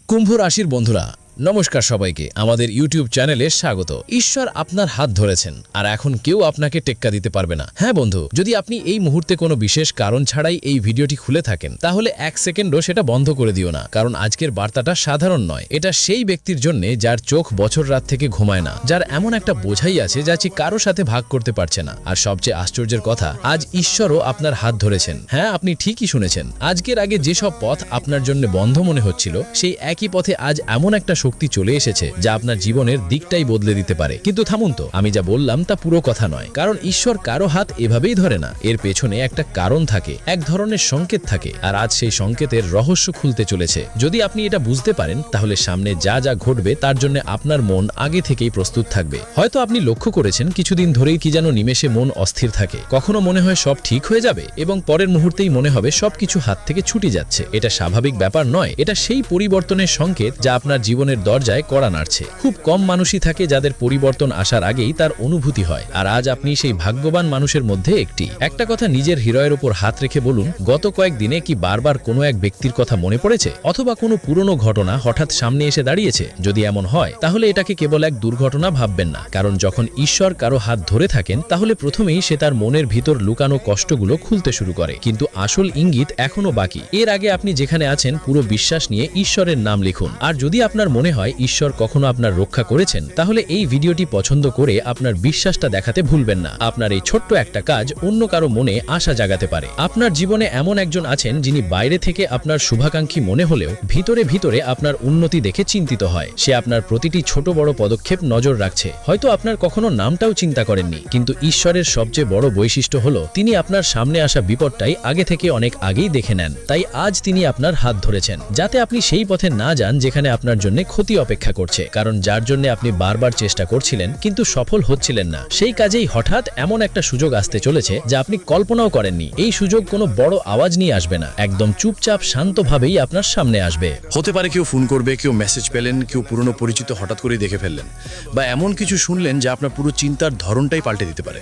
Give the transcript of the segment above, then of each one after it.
কুম্ভ রাশির বন্ধুরা নমস্কার সবাইকে আমাদের ইউটিউব চ্যানেলে স্বাগত। ঈশ্বর আপনার হাত ধরেছেন আর এখন কেউ আপনাকে টেক্কা দিতে পারবে না। হ্যাঁ বন্ধু, যদি আপনি এই মুহূর্তে কোনো বিশেষ কারণ ছাড়াই এই ভিডিওটি খুলে থাকেন তাহলে এক সেকেন্ডও সেটা বন্ধ করে দিও না, কারণ আজকের বার্তাটা সাধারণ নয়। এটা সেই ব্যক্তির জন্য যার চোখ বছর রাত থেকে ঘুমায় না, যার এমন একটা বোঝাই আছে যা কারো সাথে ভাগ করতে পারছে না। আর সবচেয়ে আশ্চর্যের কথা, আজ ঈশ্বরও আপনার হাত ধরেছেন। হ্যাঁ, আপনি ঠিকই শুনেছেন। আজকের আগে যেসব পথ আপনার জন্য বন্ধ মনে হচ্ছিল, সেই একই পথে আজ এমন একটা শক্তি চলে এসেছে যা আপনার জীবনের দিকটাই বদলে দিতে পারে। কিন্তু থামুন তো, আমি যা বললাম তা পুরো কথা নয়, কারণ ঈশ্বর কারো হাত এভাবেই ধরে না। এর পেছনে একটা কারণ থাকে, এক ধরনের সংকেত থাকে, আর আজ সেই সংকেতের রহস্য খুলতে চলেছে। যদি আপনি এটা বুঝতে পারেন তাহলে সামনে যা যা ঘটবে তার জন্য আপনার মন আগে থেকেই প্রস্তুত থাকবে। হয়তো আপনি লক্ষ্য করেছেন কিছুদিন ধরেই কি যেন নিমেষে মন অস্থির থাকে। কখনো মনে হয় সব ঠিক হয়ে যাবে এবং পরের মুহূর্তেই মনে হবে সবকিছু হাত থেকে ছুটে যাচ্ছে। এটা স্বাভাবিক ব্যাপার নয়, এটা সেই পরিবর্তনের সংকেত যা আপনার জীবনের দরজায় কড়া নাড়ছে। খুব কম মানুষই থাকে যাদের পরিবর্তন আসার আগেই তার অনুভূতি হয়, আর আজ আপনি সেই ভাগ্যবান মানুষের মধ্যে একটি। একটা কথা নিজের হৃদয়ের উপর হাত রেখে বলুন, গত কয়েকদিনে কি বারবার কোনো এক ব্যক্তির কথা মনে পড়েছে, অথবা কোনো পুরনো ঘটনা হঠাৎ সামনে এসে দাঁড়িয়েছে? যদি এমন হয় তাহলে এটাকে কেবল এক দুর্ঘটনা ভাববেন না, কারণ যখন ঈশ্বর কারো হাত ধরে থাকেন তাহলে প্রথমেই সে তার মনের ভিতর লুকানো কষ্টগুলো খুলতে শুরু করে। কিন্তু আসল ইঙ্গিত এখনো বাকি। এর আগে আপনি যেখানে আছেন পুরো বিশ্বাস নিয়ে ঈশ্বরের নাম লিখুন। আর যদি আপনার মনে হয় ঈশ্বর কখনো আপনার রক্ষা করেছেন, তাহলে এই ভিডিওটি পছন্দ করে আপনার বিশ্বাসটা দেখাতে ভুলবেন না। আপনার এই ছোট্ট একটা কাজ অন্য কারো মনে আশা জাগাতে পারে। আপনার জীবনে এমন একজন আছেন যিনি বাইরে থেকে আপনার শুভাকাঙ্ক্ষী মনে হলেও ভিতরে ভিতরে আপনার উন্নতি দেখে চিন্তিত হয়। সে আপনার প্রতিটি ছোট বড় পদক্ষেপ নজর রাখছে। হয়তো আপনার কখনো নামটাও চিন্তা করেননি, কিন্তু ঈশ্বরের সবচেয়ে বড় বৈশিষ্ট্য হলো তিনি আপনার সামনে আসা বিপদটাই আগে থেকে অনেক আগেই দেখে নেন। তাই আজ তিনি আপনার হাত ধরেছেন, যাতে আপনি সেই পথে না যান যেখানে আপনার জন্য ক্ষতি অপেক্ষা করছে। কারণ যার জন্য আপনি বারবার চেষ্টা করছিলেন কিন্তু সফল হচ্ছিলেন না, সেই কাজেই হঠাৎ এমন একটা সুযোগ আসতে চলেছে যা আপনি কল্পনাও করেননি। এই সুযোগ কোনো বড় আওয়াজ নিয়ে আসবে না, একদম চুপচাপ শান্তভাবেই আপনার সামনে আসবে। হতে পারে কেউ ফোন করবে, কেউ মেসেজ পেলেন, কেউ পুরনো পরিচিত হঠাৎ করেই দেখে ফেললেন, বা এমন কিছু শুনলেন যা আপনার পুরো চিন্তার ধরনটাই পাল্টে দিতে পারে।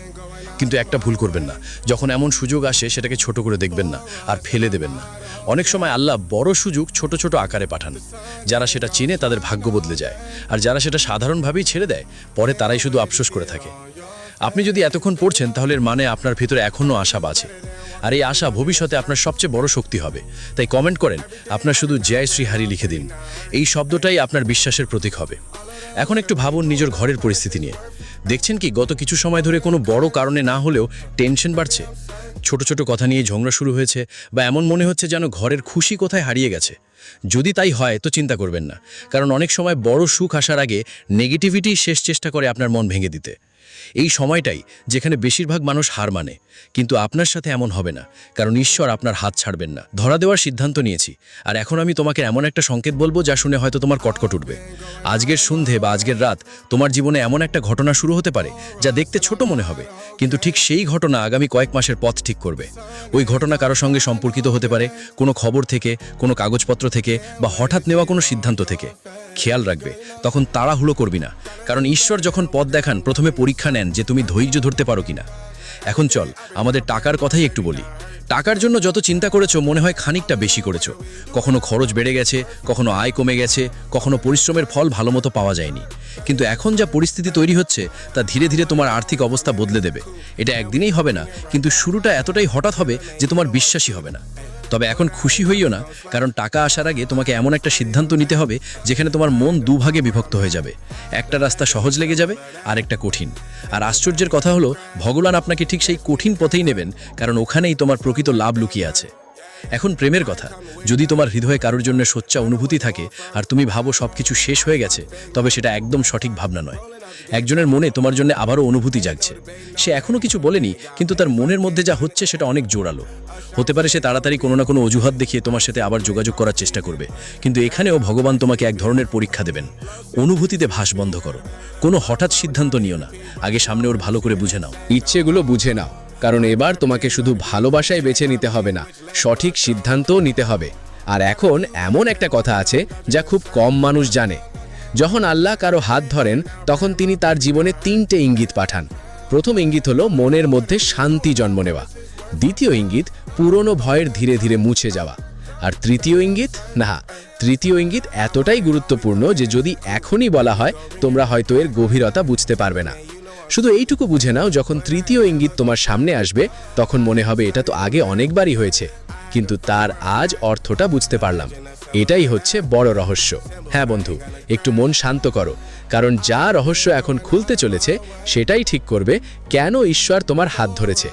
কিন্তু একটা ভুল করবেন না, যখন এমন সুযোগ আসে সেটাকে ছোট করে দেখবেন না আর ফেলে দেবেন না। অনেক সময় আল্লাহ বড় সুযোগ ছোট ছোট আকারে পাঠান। যারা সেটা চেনে তাদের ভাগ্য বদলে যায়, আর যারা সেটা সাধারণভাবেই ছেড়ে দেয় পরে তারাই শুধু আফসোস করে থাকে। আপনি যদি এতক্ষণ পড়ছেন তাহলে এর মানে আপনার ভিতরে এখনও আশা বাঁচে, আর এই আশা ভবিষ্যতে আপনার সবচেয়ে বড় শক্তি হবে। তাই কমেন্ট করেন আপনার শুধু জয় শ্রী হরি লিখে দিন। এই শব্দটাই আপনার বিশ্বাসের প্রতীক হবে। এখন একটু ভাবুন নিজের ঘরের পরিস্থিতি নিয়ে। দেখছেন কি গত কিছু সময় ধরে কোনো বড় কারণে না হলেও টেনশন বাড়ছে? ছোট ছোট কথা নিয়ে ঝগড়া শুরু হয়েছে, বা এমন মনে হচ্ছে যেন ঘরের খুশি কোথায় হারিয়ে গেছে। যদি তাই হয় তো চিন্তা করবেন না, কারণ অনেক সময় বড় সুখ আসার আগে নেগেটিভিটি শেষ চেষ্টা করে আপনার মন ভেঙে দিতে। এই সময়টাই যেখানে বেশিরভাগ মানুষ হার মানে, কিন্তু আপনার সাথে এমন হবে না, কারণ ঈশ্বর আপনার হাত ছাড়বেন না। ধরা দেওয়ার সিদ্ধান্ত নিয়েছি, আর এখন আমি তোমাকে এমন একটা সংকেত বলবো যা শুনে হয়তো তোমার কটকট উঠবে। আজকের সন্ধে বা আজকের রাত তোমার জীবনে এমন একটা ঘটনা শুরু হতে পারে যা দেখতে ছোট মনে হবে, কিন্তু ঠিক সেই ঘটনা আগামী কয়েক মাসের পথ ঠিক করবে। ওই ঘটনা কারো সঙ্গে সম্পর্কিত হতে পারে, কোনো খবর থেকে, কোনো কাগজপত্র থেকে, বা হঠাৎ নেওয়া কোনো সিদ্ধান্ত থেকে। খেয়াল রাখবে, তখন তাড়াহুড়ো করবি না, কারণ ঈশ্বর যখন পথ দেখান প্রথমে পরীক্ষা নেন যে তুমি ধৈর্য ধরতে পারো কিনা। এখন চল আমাদের টাকার কথাই একটু বলি। টাকার জন্য যত চিন্তা করেছো মনে হয় খানিকটা বেশি করেছো। কখনো খরচ বেড়ে গেছে, কখনো আয় কমে গেছে, কখনো পরিশ্রমের ফল ভালোমতো পাওয়া যায়নি। কিন্তু এখন যা পরিস্থিতি তৈরি হচ্ছে তা ধীরে ধীরে তোমার আর্থিক অবস্থা বদলে দেবে। এটা একদিনেই হবে না, কিন্তু শুরুটা এতটাই হঠাৎ হবে যে তোমার বিশ্বাসই হবে না। তবে এখন খুশি হইও না, কারণ টাকা আসার আগে তোমাকে এমন একটা সিদ্ধান্ত নিতে হবে যেখানে তোমার মন দুভাগে বিভক্ত হয়ে যাবে। একটা রাস্তা সহজ লেগে যাবে, আর একটা কঠিন। আর আশ্চর্যের কথা হলো, ভগবান আপনাকে ঠিক সেই কঠিন পথেই নেবেন, কারণ ওখানেই তোমার প্রকৃত লাভ লুকিয়ে আছে। এখন প্রেমের কথা। যদি তোমার হৃদয়ে কারোর জন্য সোচ্চা অনুভূতি থাকে আর তুমি ভাবো সবকিছু শেষ হয়ে গেছে, তবে সেটা একদম সঠিক ভাবনা নয়। একজনের মনে তোমার জন্য আবারও অনুভূতি জাগছে। সে এখনো কিছু বলেনি, কিন্তু তার মনের মধ্যে যা হচ্ছে সেটা অনেক জোরালো। হতে পারে সে তাড়াতাড়ি কোনো না কোনো অজুহাত দেখিয়ে তোমার সাথে আবার যোগাযোগ করার চেষ্টা করবে, কিন্তু এখানেও ভগবান তোমাকে এক ধরনের পরীক্ষা দেবেন। অনুভূতিতে ভাস বন্ধ করো, কোনো হঠাৎ সিদ্ধান্ত নিও না, আগে সামনে ওর ভালো করে বুঝে নাও। ইচ্ছেগুলো বুঝে নাও, কারণ এবার তোমাকে শুধু ভালোবাসায় বেছে নিতে হবে না, সঠিক সিদ্ধান্তও নিতে হবে। আর এখন এমন একটা কথা আছে যা খুব কম মানুষ জানে। যখন আল্লাহ কারো হাত ধরেন তখন তিনি তার জীবনে 3টে ইঙ্গিত পাঠান। প্রথম ইঙ্গিত হলো মনের মধ্যে শান্তি জন্ম নেওয়া। দ্বিতীয় ইঙ্গিত পুরনো ভয়ের ধীরে ধীরে মুছে যাওয়া। আর তৃতীয় ইঙ্গিত, না, তৃতীয় ইঙ্গিত এতটাই গুরুত্বপূর্ণ যে যদি এখনই বলা হয় তোমরা হয়তো এর গভীরতা বুঝতে পারবে না। শুধু এইটুকু বুঝে নাও, যখন তৃতীয় ইঙ্গিত তোমার সামনে আসবে তখন মনে হবে এটা তো আগে অনেকবারই হয়েছে, কিন্তু তার আজ অর্থটা বুঝতে পারলাম। এটাই হচ্ছে বড় রহস্য। হ্যাঁ বন্ধু, একটু মন শান্ত করো, কারণ যা রহস্য এখন খুলতে চলেছে সেটাই ঠিক করবে কেন ঈশ্বর তোমার হাত ধরেছে।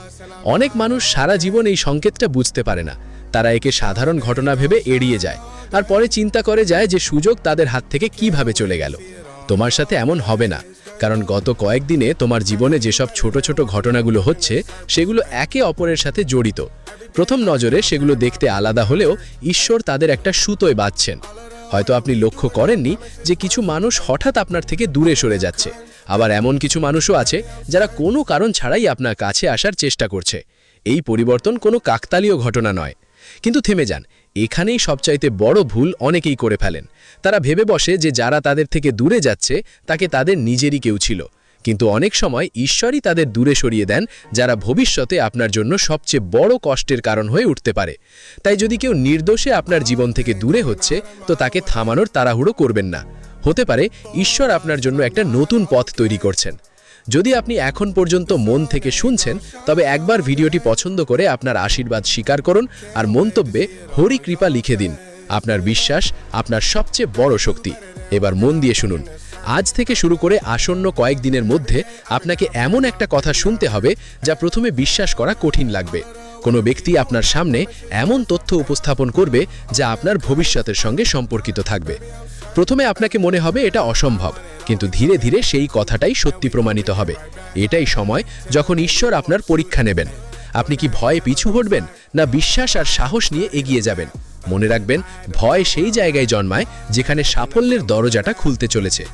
অনেক মানুষ সারা জীবন এই সংকেতটা বুঝতে পারে না। তারা একে সাধারণ ঘটনা ভেবে এড়িয়ে যায়, আর পরে চিন্তা করে যায় যে সুযোগ তাদের হাত থেকে কিভাবে চলে গেল। তোমার সাথে এমন হবে না, কারণ গত কয়েকদিনে তোমার জীবনে যেসব ছোট ছোট ঘটনাগুলো হচ্ছে সেগুলো একে অপরের সাথে জড়িত। প্রথম নজরে সেগুলো দেখতে আলাদা হলেও ঈশ্বর তাদের একটা সুতোয় বাঁধছেন। হয়তো আপনি লক্ষ্য করেননি যে কিছু মানুষ হঠাৎ আপনার থেকে দূরে সরে যাচ্ছে, আবার এমন কিছু মানুষও আছে যারা কোনো কারণ ছাড়াই আপনার কাছে আসার চেষ্টা করছে। এই পরিবর্তন কোনো কাকতালীয় ঘটনা নয়। কিন্তু থেমে যান, এখানেই সবচাইতে বড় ভুল অনেকেই করে ফেলেন। তারা ভেবে বসে যে যারা তাদের থেকে দূরে যাচ্ছে তাকে তাদের নিজেরই কেউ ছিল, কিন্তু অনেক সময় ঈশ্বরই তাদের দূরে সরিয়ে দেন যারা ভবিষ্যতে আপনার জন্য সবচেয়ে বড় কষ্টের কারণ হয়ে উঠতে পারে। তাই যদি কেউ নির্দোষে আপনার জীবন থেকে দূরে হচ্ছে তো তাকে থামানোর তাড়াহুড়ো করবেন না। হতে পারে ঈশ্বর আপনার জন্য একটা নতুন পথ তৈরি করছেন। যদি আপনি এখন পর্যন্ত মন থেকে শুনছেন তবে একবার ভিডিওটি পছন্দ করে আপনার আশীর্বাদ স্বীকার করুন আর মন্তব্যে হরি কৃপা লিখে দিন। আপনার বিশ্বাস আপনার সবচেয়ে বড় শক্তি। এবার মন দিয়ে শুনুন। আজ থেকে শুরু করে আসন্ন কয়েকদিনের মধ্যে আপনাকে এমন একটা কথা শুনতে হবে যা প্রথমে বিশ্বাস করা কঠিন লাগবে। কোনো ব্যক্তি আপনার সামনে এমন তথ্য উপস্থাপন করবে যা আপনার ভবিষ্যতের সঙ্গে সম্পর্কিত থাকবে। প্রথমে আপনাকে মনে হবে এটা অসম্ভব, কিন্তু ধীরে ধীরে সেই কথাটাই সত্যি প্রমাণিত হবে। এটাই সময় যখন ঈশ্বর আপনার পরীক্ষা নেবেন। আপনি কি ভয়ে পিছু হটবেন, না বিশ্বাস আর সাহস নিয়ে এগিয়ে যাবেন? মনে রাখবেন, ভয় সেই জায়গায় জন্মায় যেখানে সাফল্যের দরজাটা খুলতে চলেছে।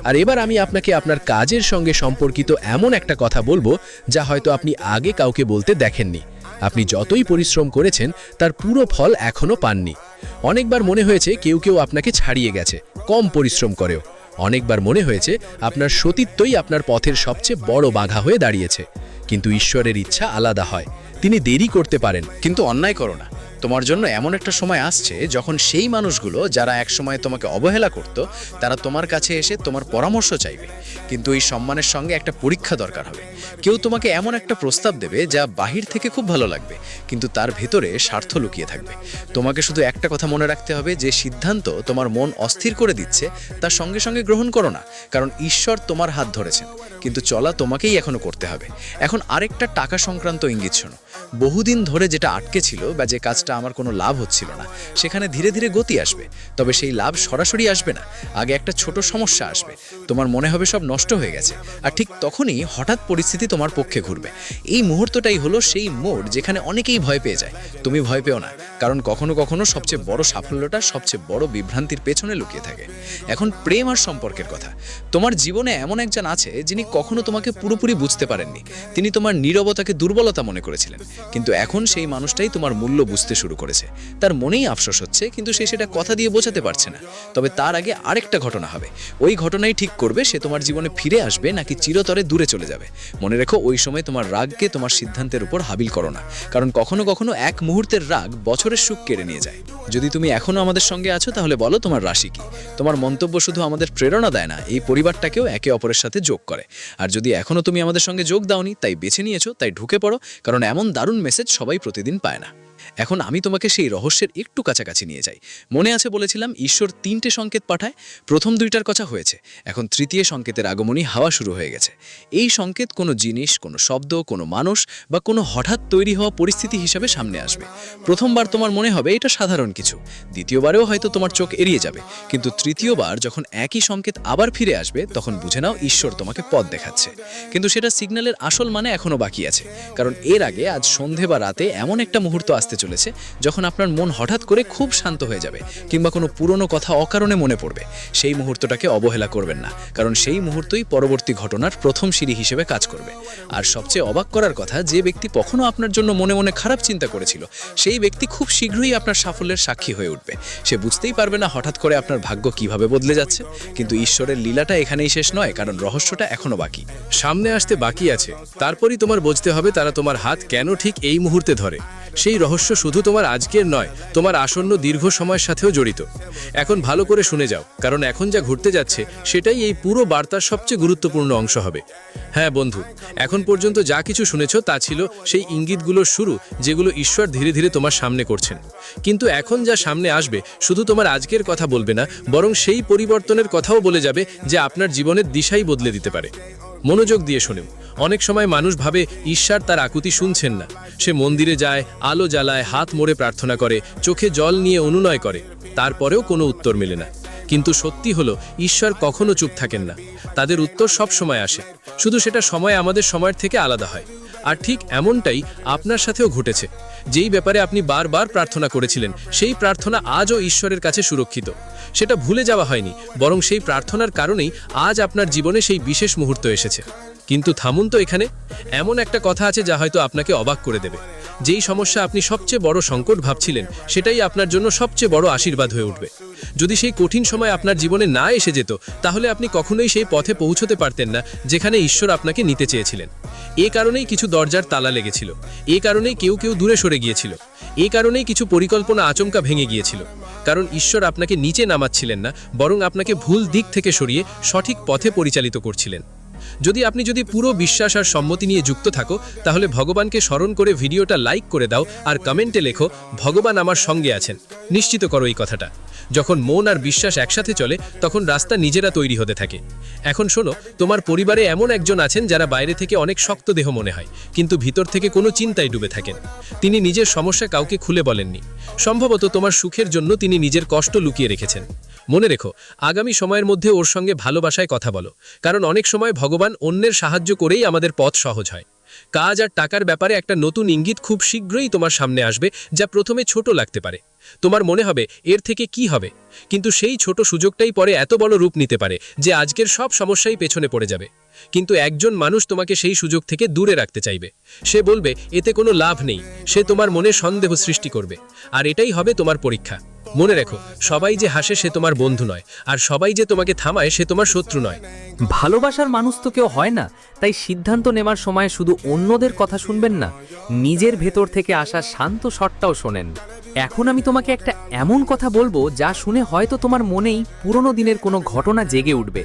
আর এবার আমি আপনাকে আপনার কাজের সঙ্গে সম্পর্কিত এমন একটা কথা বলবো যা হয়তো আপনি আগে কাউকে বলতে দেখেননি। আপনি যতই পরিশ্রম করেছেন তার পুরো ফল এখনো পাননি। অনেকবার মনে হয়েছে কেউ কেউ আপনাকে ছাড়িয়ে গেছে কম পরিশ্রম করেও। অনেকবার মনে হয়েছে আপনার সতীত্বই আপনার পথের সবচেয়ে বড় বাধা হয়ে দাঁড়িয়েছে। কিন্তু ঈশ্বরের ইচ্ছা আলাদা হয়। তিনি দেরি করতে পারেন, কিন্তু অন্যায় করো না। তোমার জন্য এমন একটা সময় আসছে যখন সেই মানুষগুলো যারা একসময় তোমাকে অবহেলা করত তারা তোমার কাছে এসে তোমার পরামর্শ চাইবে। কিন্তু এই সম্মানের সঙ্গে একটা পরীক্ষা দরকার হবে। কেউ তোমাকে এমন একটা প্রস্তাব দেবে যা বাহির থেকে খুব ভালো লাগবে, কিন্তু তার ভেতরে স্বার্থ লুকিয়ে থাকবে। তোমাকে শুধু একটা কথা মনে রাখতে হবে, যে সিদ্ধান্ত তোমার মন অস্থির করে দিচ্ছে তার সঙ্গে সঙ্গে গ্রহণ করো না, কারণ ঈশ্বর তোমার হাত ধরেছেন, কিন্তু চলা তোমাকেই এখনো করতে হবে। এখন আরেকটা টাকা সংক্রান্ত ইঙ্গিত শোনো। বহুদিন ধরে যেটা আটকে ছিল বা যে কাজটা আমার কোনো লাভ হচ্ছিল না, সেখানে ধীরে ধীরে গতি আসবে। তবে সেই লাভ সরাসরি আসবে না, আগে একটা ছোট সমস্যা আসবে। তোমার মনে হবে সব নষ্ট হয়ে গেছে, আর ঠিক তখনই হঠাৎ পরিস্থিতি তোমার পক্ষে ঘুরবে। এই মুহূর্তটাই হলো সেই মোড় যেখানে অনেকেই ভয় পেয়ে যায়। তুমি ভয় পেও না, কারণ কখনো কখনো সবচেয়ে বড় সাফল্যটা সবচেয়ে বড় বিভ্রান্তির পেছনে লুকিয়ে থাকে। এখন প্রেম আর সম্পর্কের কথা। তোমার জীবনে এমন একজন আছে যিনি কখনো তোমাকে পুরোপুরি বুঝতে পারেননি। তিনি তোমার নীরবতাকে দুর্বলতা মনে করেছিলেন, কিন্তু এখন সেই মানুষটাই তোমার মূল্য বুঝতে শুরু করেছে। তার মনেই আফসোস হচ্ছে, কিন্তু সে সেটা কথা দিয়ে বোঝাতে পারছে না। তবে তার আগে আরেকটা ঘটনা হবে। ওই ঘটনাই ঠিক করবে সে তোমার জীবনে ফিরে আসবে নাকি চিরতরে দূরে চলে যাবে। মনে রেখো, ওই সময় তোমার রাগকে তোমার সিদ্ধান্তের উপর হাবিল করো না, কারণ কখনো কখনো এক মুহূর্তের রাগ বছরের সুখ কেড়ে নিয়ে যায়। যদি তুমি এখনো আমাদের সঙ্গে আছো তাহলে বলো তোমার রাশি কি। তোমার মন্তব্য শুধু আমাদের প্রেরণা দেয় না, এই পরিবারটাকেও একে অপরের সাথে যোগ করে। আর যদি এখনো তুমি আমাদের সঙ্গে যোগ দাওনি, তাই বেছে নিয়েছো, তাই ঢুকে পড়ো, কারণ এমন দারুণ মেসেজ সবাই প্রতিদিন পায় না। এখন আমি তোমাকে সেই রহস্যের একটু কাছাকাছি নিয়ে যাই। মনে আছে বলেছিলাম ঈশ্বর 3টে সংকেত পাঠায়। প্রথম 2টার কথা হয়েছে, এখন তৃতীয় সংকেতের আগমনী হাওয়া শুরু হয়ে গেছে। এই সংকেত কোনো জিনিস, কোনো শব্দ, কোনো মানুষ বা কোনো হঠাৎ তৈরি হওয়া পরিস্থিতি হিসাবে সামনে আসবে। প্রথমবার তোমার মনে হবে এটা সাধারণ কিছু, দ্বিতীয়বারেও হয়তো তোমার চোখ এড়িয়ে যাবে, কিন্তু তৃতীয়বার যখন একই সংকেত আবার ফিরে আসবে তখন বুঝে নাও ঈশ্বর তোমাকে পথ দেখাচ্ছে। কিন্তু সেটা সিগন্যালের আসল মানে এখনো বাকি আছে, কারণ এর আগে আজ সন্ধে বা রাতে এমন একটা মুহূর্ত আসতে চলেছে যখন আপনার মন হঠাৎ করে খুব শান্ত হয়ে যাবে, কিংবা কোনো পুরনো কথা অকারণে মনে পড়বে। সেই মুহূর্তটাকে অবহেলা করবেন না, কারণ সেই মুহূর্তই পরবর্তী ঘটনার প্রথম সিঁড়ি হিসেবে কাজ করবে। আর সবচেয়ে অবাক করার কথা, যে ব্যক্তি কখনো আপনার জন্য মনে মনে খারাপ চিন্তা করেছিল সেই ব্যক্তি খুব শীঘ্রই আপনার সাফল্যের সাক্ষী হয়ে উঠবে। সে বুঝতেই পারবে না হঠাৎ করে আপনার ভাগ্য কিভাবে বদলে যাচ্ছে। কিন্তু ঈশ্বরের লীলাটা এখানেই শেষ নয়, কারণ রহস্যটা এখনো বাকি। সামনে আসতে বাকি আছে। তারপরই তোমার বুঝতে হবে তারা তোমার হাত কেন ঠিক এই মুহূর্তে ধরে। সেই রহস্য শুধু তোমার আজকের নয়, তোমার আসন্ন দীর্ঘ সময়ের সাথেও জড়িত। এখন ভালো করে শুনে যাও, কারণ এখন যা ঘটতে যাচ্ছে সেটাই এই পুরো বার্তার সবচেয়ে গুরুত্বপূর্ণ অংশ হবে। হ্যাঁ বন্ধু, এখন পর্যন্ত যা কিছু শুনেছ তা ছিল সেই ইঙ্গিতগুলোর শুরু, যেগুলো ঈশ্বর ধীরে ধীরে তোমার সামনে করছেন। কিন্তু এখন যা সামনে আসবে শুধু তোমার আজকের কথা বলবে না, বরং সেই পরিবর্তনের কথাও বলে যাবে যে আপনার জীবনের দিশাই বদলে দিতে পারে। মনোযোগ দিয়ে শোনেন। অনেক সময় মানুষ ভাবে ঈশ্বর তার আকুতি শুনছেন না। সে মন্দিরে যায়, আলো জ্বালায়, হাত মোড়ে প্রার্থনা করে, চোখে জল নিয়ে অনুনয় করে, তারপরেও কোনো উত্তর মেলে না। কিন্তু সত্যি হলো, ঈশ্বর কখনো চুপ থাকেন না। তাদের উত্তর সব সময় আসে, শুধু সেটা সময় আমাদের সময়ের থেকে আলাদা হয়। আর ঠিক এমনটাই আপনার সাথেও ঘটেছে। যেই ব্যাপারে আপনি বারবার প্রার্থনা করেছিলেন, সেই প্রার্থনা আজও ঈশ্বরের কাছে সুরক্ষিত। সেটা ভুলে যাওয়া হয়নি, বরং সেই প্রার্থনার কারণেই আজ আপনার জীবনে সেই বিশেষ মুহূর্ত এসেছে। কিন্তু থামুন তো, এখানে এমন একটা কথা আছে যা হয়তো আপনাকে অবাক করে দেবে। যেই সমস্যা আপনি সবচেয়ে বড় সংকট ভাবছিলেন, সেটাই আপনার জন্য সবচেয়ে বড় আশীর্বাদ হয়ে উঠবে। যদি সেই কঠিন সময় আপনার জীবনে না এসে যেত, তাহলে আপনি কখনোই সেই পথে পৌঁছতে পারতেন না যেখানে ঈশ্বর আপনাকে নিতে চেয়েছিলেন। এ কারণেই কিছু দরজার তালা লেগেছিল, এ কারণেই কেউ কেউ দূরে সরে গিয়েছিল, এ কারণেই কিছু পরিকল্পনা আচমকা ভেঙে গিয়েছিল। কারণ ঈশ্বর আপনাকে নিচে নামাচ্ছিলেন না, বরং আপনাকে ভুল দিক থেকে সরিয়ে সঠিক পথে পরিচালিত করছিলেন। যদি পুরো বিশ্বাস আর সম্মতি নিয়ে যুক্ত থাকো, তাহলে ভগবানকে স্মরণ করে ভিডিওটা লাইক করে দাও আর কমেন্টে লেখো, ভগবান আমার সঙ্গে আছেন। নিশ্চিত করো এই কথাটা। যখন মন আর বিশ্বাস একসাথে চলে, তখন রাস্তা নিজেরা তৈরি হতে থাকে। এখন শোনো, তোমার পরিবারে এমন একজন আছেন যারা বাইরে থেকে অনেক শক্ত দেহ মনে হয়, কিন্তু ভিতর থেকে কোনো চিন্তায় ডুবে থাকেন। তিনি নিজের সমস্যা কাউকে খুলে বলেননি। সম্ভবত তোমার সুখের জন্য তিনি নিজের কষ্ট লুকিয়ে রেখেছেন। মনে রেখো, আগামী সময়ের মধ্যে ওর সঙ্গে ভালোবাসায় কথা বলো, কারণ অনেক সময় ভগবান অন্যের সাহায্য করেই আমাদের পথ সহজ হয়। কাজ আর টাকার ব্যাপারে একটা নতুন ইঙ্গিত খুব শীঘ্রই তোমার সামনে আসবে, যা প্রথমে ছোট লাগতে পারে। তোমার মনে হবে এর থেকে কি হবে, কিন্তু সেই ছোট সুযোগটাই পরে এত বড় রূপ নিতে পারে যে আজকের সব সমস্যাই পেছনে পড়ে যাবে। কিন্তু একজন মানুষ তোমাকে সেই সুযোগ থেকে দূরে রাখতে চাইবে। সে বলবে এতে কোনো লাভ নেই, সে তোমার মনে সন্দেহ সৃষ্টি করবে। আর এটাই হবে তোমার পরীক্ষা। মনে রেখো, সবাই যে হাসে সে তোমার বন্ধু নয়, আর সবাই যে তোমাকে থামায় সে তোমার শত্রু নয়। ভালোবাসার মানুষ তো কেউ হয় না, তাই সিদ্ধান্ত নেওয়ার সময় শুধু অন্যদের কথা শুনবেন না, নিজের ভেতর থেকে আসা শান্ত স্বরটাও শোনেন। এখন আমি তোমাকে একটা এমন কথা বলবো যা শুনে হয়তো তোমার মনেই পুরনো দিনের কোনো ঘটনা জেগে উঠবে।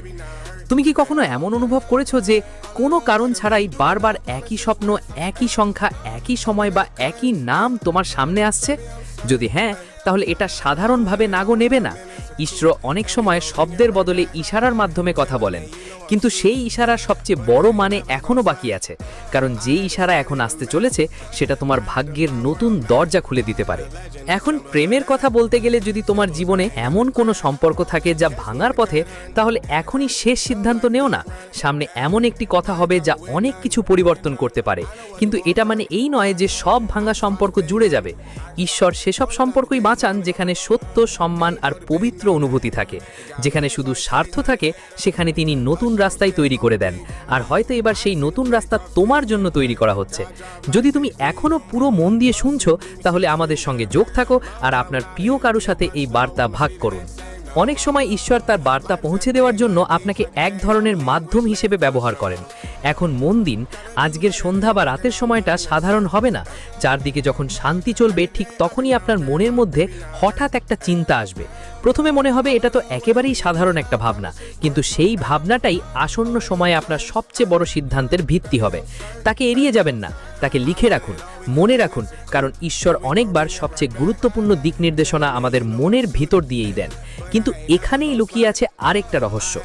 তুমি কি কখনো এমন অনুভব করেছো যে কোনো কারণ ছাড়াই বারবার একই স্বপ্ন, একই সংখ্যা, একই সময় বা একই নাম তোমার সামনে আসছে? যদি হ্যাঁ, তাহলে এটা সাধারণভাবে নাগো নেবে না। ঈশ্বর অনেক সময় শব্দের বদলে ইশারার মাধ্যমে কথা বলেন, কিন্তু সেই ইশারার সবচেয়ে বড় মানে এখনও বাকি আছে। কারণ যে ইশারা এখন আসতে চলেছে সেটা তোমার ভাগ্যের নতুন দরজা খুলে দিতে পারে। এখন প্রেমের কথা বলতে গেলে, যদি তোমার জীবনে এমন কোনো সম্পর্ক থাকে যা ভাঙার পথে, তাহলে এখনই শেষ সিদ্ধান্ত নেও না। সামনে এমন একটি কথা হবে যা অনেক কিছু পরিবর্তন করতে পারে, কিন্তু এটা মানে এই নয় যে সব ভাঙা সম্পর্ক জুড়ে যাবে। ঈশ্বর সেসব সম্পর্কই বাঁচান যেখানে সত্য, সম্মান আর পবিত্র অনুভূতি থাকে। যেখানে শুধু স্বার্থ থাকে, সেখানে তিনি নতুন রাস্তাই তৈরি করে দেন। আর হয়তো এবার সেই নতুন রাস্তা তোমার জন্য তৈরি করা হচ্ছে। যদি তুমি এখনো পুরো মন দিয়ে শুনছো, তাহলে আমাদের সঙ্গে যোগ থাকো আর আপনার প্রিয় কারো সাথে এই বার্তা ভাগ করুন। অনেক সময় ঈশ্বর তার বার্তা পৌঁছে দেওয়ার জন্য আপনাকে এক ধরনের মাধ্যম হিসেবে ব্যবহার করেন। এখন মন দিন, আজকের সন্ধ্যা বা রাতের সময়টা সাধারণ হবে না। চারদিকে যখন শান্তি চলবে, ঠিক তখনই আপনার মনের মধ্যে হঠাৎ একটা চিন্তা আসবে। প্রথমে মনে হবে এটা তো একেবারেই সাধারণ একটা ভাবনা, কিন্তু সেই ভাবনাটাই আসন্ন সময়ে আপনার সবচেয়ে বড় সিদ্ধান্তের ভিত্তি হবে। তাকে এড়িয়ে যাবেন না, তাকে লিখে রাখুন, মনে রাখুন, কারণ ঈশ্বর অনেকবার সবচেয়ে গুরুত্বপূর্ণ দিক নির্দেশনা আমাদের মনের ভিতর দিয়েই দেন। কিন্তু এখানেই লুকিয়ে আছে আরেকটা রহস্য।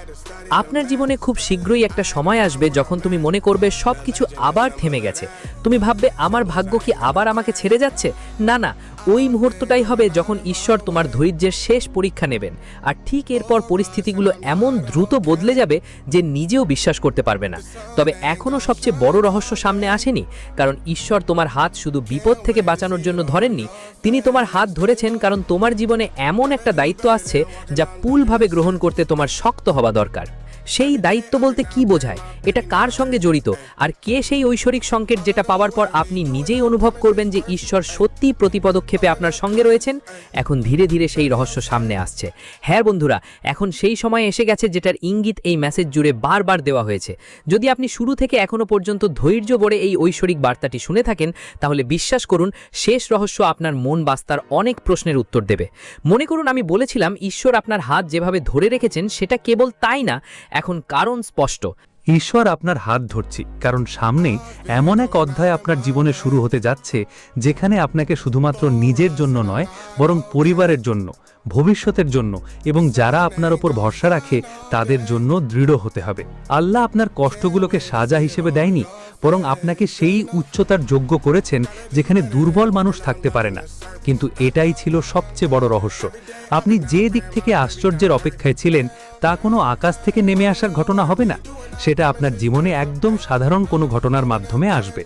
আপনার জীবনে খুব শীঘ্রই একটা সময় আসবে যখন তুমি মনে করবে সবকিছু আবার থেমে গেছে। তুমি ভাববে আমার ভাগ্য কি আবার আমাকে ছেড়ে যাচ্ছে? না না, ওই মুহূর্তটাই হবে যখন ঈশ্বর তোমার ধৈর্যের শেষ পরীক্ষা নেবেন। আর ঠিক এরপর পরিস্থিতিগুলো এমন দ্রুত বদলে যাবে যে নিজেও বিশ্বাস করতে পারবে না। তবে এখনও সবচেয়ে বড় রহস্য সামনে আসেনি, কারণ ঈশ্বর তোমার হাত শুধু বিপদ থেকে বাঁচানোর জন্য ধরেননি। তিনি তোমার হাত ধরেছেন কারণ তোমার জীবনে এমন একটা দায়িত্ব আসছে যা পুলভাবে গ্রহণ করতে তোমার শক্ত হওয়া দরকার। সেই দায়িত্ব বলতে কি বোঝায়, এটা কার সঙ্গে জড়িত, আর কে সেই ঐশ্বরিক সংকেত যেটা পাওয়ার পর আপনি নিজেই অনুভব করবেন যে ঈশ্বর সত্যিই প্রতি পদক্ষেপে আপনার সঙ্গে রয়েছেন। এখন ধীরে ধীরে সেই রহস্য সামনে আসছে। হ্যাঁ বন্ধুরা, এখন সেই সময় এসে গেছে যেটার ইঙ্গিত এই মেসেজ জুড়ে বারবার দেওয়া হয়েছে। যদি আপনি শুরু থেকে এখনো পর্যন্ত ধৈর্য ধরে এই ঐশ্বরিক বার্তাটি শুনে থাকেন, তাহলে বিশ্বাস করুন শেষ রহস্য আপনার মন বাস্তার অনেক প্রশ্নের উত্তর দেবে। মনে করুন আমি বলেছিলাম ঈশ্বর আপনার হাত যেভাবে ধরে রেখেছেন সেটা কেবল তাই না, এখন কারণ স্পষ্ট। ঈশ্বর আপনার হাত ধরছি কারণ সামনে এমন এক অধ্যায় আপনার জীবনে শুরু হতে যাচ্ছে যেখানে আপনাকে শুধুমাত্র নিজের জন্য নয়, বরং পরিবারের জন্য, ভবিষ্যতের জন্য এবং যারা আপনার ওপর ভরসা রাখে তাদের জন্য দৃঢ় হতে হবে। আল্লাহ আপনার কষ্টগুলোকে সাজা হিসেবে দেয়নি, বরং আপনাকে সেই উচ্চতার যোগ্য করেছেন যেখানে দুর্বল মানুষ থাকতে পারে না। কিন্তু এটাই ছিল সবচেয়ে বড় রহস্য। আপনি যে দিক থেকে আশ্চর্যের অপেক্ষায় ছিলেন তা কোনো আকাশ থেকে নেমে আসার ঘটনা হবে না, সেটা আপনার জীবনে একদম সাধারণ কোনো ঘটনার মাধ্যমে আসবে।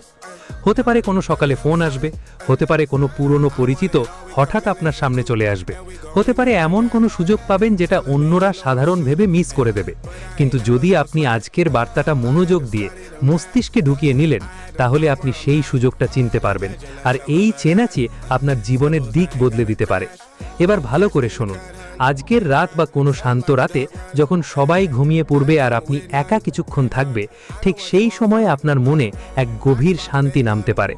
হতে পারে কোনো সকালে ফোন আসবে, হতে পারে কোনো পুরনো পরিচিত হঠাৎ আপনার সামনে চলে আসবে, হতে পারে এমন কোনো সুযোগ পাবেন যেটা অন্যরা সাধারণ ভেবে মিস করে দেবে। কিন্তু যদি আপনি আজকের বার্তাটা মনোযোগ দিয়ে মস্তিষ্কে ঢুকিয়ে নিলেন, তাহলে আপনি সেই সুযোগটা চিনতে পারবেন, আর এই চেনাচে আপনার জীবনের দিক বদলে দিতে পারে। এবার ভালো করে শুনুন। আজকের রাত বা কোনো শান্ত রাতে যখন সবাই ঘুমিয়ে পড়বে আর আপনি একা কিছুক্ষণ থাকবে, ঠিক সেই সময় আপনার মনে এক গভীর শান্তি নামতে পারে।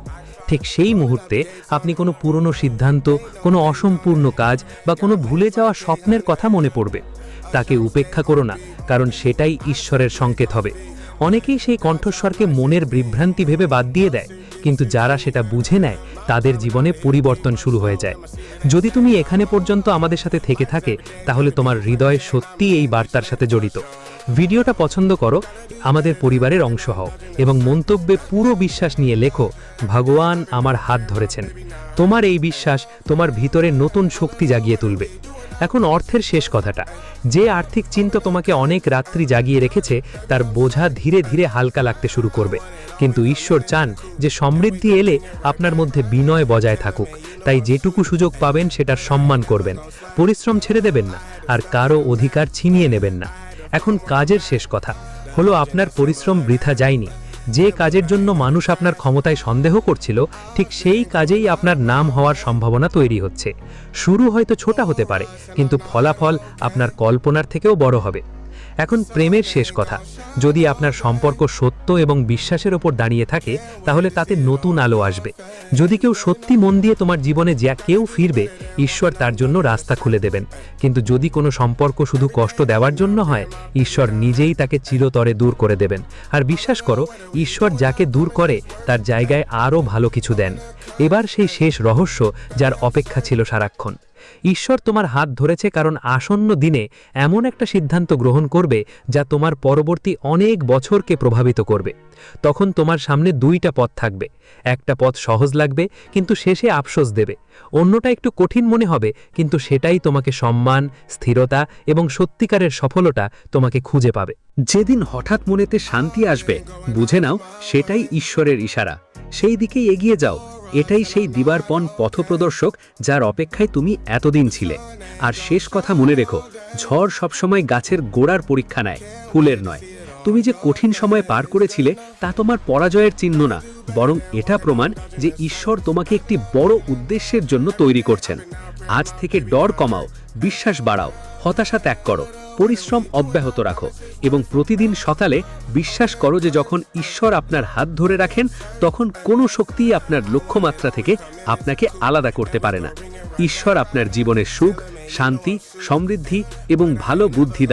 ঠিক সেই মুহূর্তে আপনি কোনো পুরনো সিদ্ধান্ত, কোনো অসম্পূর্ণ কাজ বা কোনো ভুলে যাওয়া স্বপ্নের কথা মনে পড়বে। তাকে উপেক্ষা করো না, কারণ সেটাই ঈশ্বরের সংকেত হবে। অনেকেই সেই কণ্ঠস্বরকে মনের বিভ্রান্তি ভেবে বাদ দিয়ে দেয়, কিন্তু যারা সেটা বুঝে নেয় তাদের জীবনে পরিবর্তন শুরু হয়ে যায়। যদি তুমি এখানে পর্যন্ত আমাদের সাথে থেকে থাকে, তাহলে তোমার হৃদয় সত্যিই এই বার্তার সাথে জড়িত। ভিডিওটা পছন্দ করো, আমাদের পরিবারের অংশ হও এবং মন্তব্যে পুরো বিশ্বাস নিয়ে লেখো, ভগবান আমার হাত ধরেছেন। তোমার এই বিশ্বাস তোমার ভিতরে নতুন শক্তি জাগিয়ে তুলবে। এখন অর্থের শেষ কথাটা। যে আর্থিক চিন্তা তোমাকে অনেক রাত্রি জাগিয়ে রেখেছে তার বোঝা ধীরে ধীরে হালকা লাগতে শুরু করবে। কিন্তু ঈশ্বর চান যে সমৃদ্ধি এলে আপনার মধ্যে বিনয় বজায় থাকুক। তাই যেটুকু সুযোগ পাবেন সেটার সম্মান করবেন, পরিশ্রম ছেড়ে দেবেন না, আর কারো অধিকার ছিনিয়ে নেবেন না। এখন কাজের শেষ কথা হলো, আপনার পরিশ্রম বৃথা যায়নি। যে কাজের জন্য মানুষ আপনার ক্ষমতায় সন্দেহ করছিল, ঠিক সেই কাজেই আপনার নাম হওয়ার সম্ভাবনা তৈরি হচ্ছে। শুরু হয়তো ছোট হতে পারে, কিন্তু ফলাফল আপনার কল্পনার থেকেও বড় হবে। এখন প্রেমের শেষ কথা। যদি আপনার সম্পর্ক সত্য এবং বিশ্বাসের ওপর দাঁড়িয়ে থাকে, তাহলে তাতে নতুন আলো আসবে। যদি কেউ সত্যি মন দিয়ে তোমার জীবনে যা কেউ ফিরবে, ঈশ্বর তার জন্য রাস্তা খুলে দেবেন। কিন্তু যদি কোনো সম্পর্ক শুধু কষ্ট দেওয়ার জন্য হয়, ঈশ্বর নিজেই তাকে চিরতরে দূর করে দেবেন। আর বিশ্বাস করো, ঈশ্বর যাকে দূর করে তার জায়গায় আরও ভালো কিছু দেন। এবার সেই শেষ রহস্য যার অপেক্ষা ছিল সারাক্ষণ। ঈশ্বর তোমার হাত ধরেছে কারণ আসন্ন দিনে এমন একটা সিদ্ধান্ত গ্রহণ করবে যা তোমার পরবর্তী অনেক বছরকে প্রভাবিত করবে। তখন তোমার সামনে দুইটা পথ থাকবে। একটা পথ সহজ লাগবে কিন্তু শেষে আফসোস দেবে, অন্যটা একটু কঠিন মনে হবে কিন্তু সেটাই তোমাকে সম্মান, স্থিরতা এবং সত্যিকারের সফলতা তোমাকে খুঁজে পাবে। যেদিন হঠাৎ মনেতে শান্তি আসবে, বুঝে নাও সেটাই ঈশ্বরের ইশারা। সেই দিকেই এগিয়ে যাও। এটাই সেই দিবারপণ পথপ্রদর্শক যার অপেক্ষায় তুমি এতদিন ছিলে। আর শেষ কথা মনে রেখো, ঝড় সবসময় গাছের গোড়ার পরীক্ষা নেয়, ফুলের নয়। তুমি যে কঠিন সময় পার করেছিলে তা তোমার পরাজয়ের চিহ্ন না, বরং এটা প্রমাণ যে ঈশ্বর তোমাকে একটি বড় উদ্দেশ্যের জন্য তৈরি করছেন। আজ থেকে ডর কমাও, বিশ্বাস বাড়াও, হতাশা ত্যাগ করো, পরিশ্রম অব্যাহত রাখো এবং প্রতিদিন সকালে বিশ্বাস করো যে যখন ঈশ্বর আপনার হাত ধরে রাখেন, তখন কোনো শক্তিই আপনার লক্ষ্যমাত্রা থেকে আপনাকে আলাদা করতে পারে না। ঈশ্বর আপনার জীবনের সুখ, শান্তি, সমৃদ্ধি এবং ভালো বুদ্ধি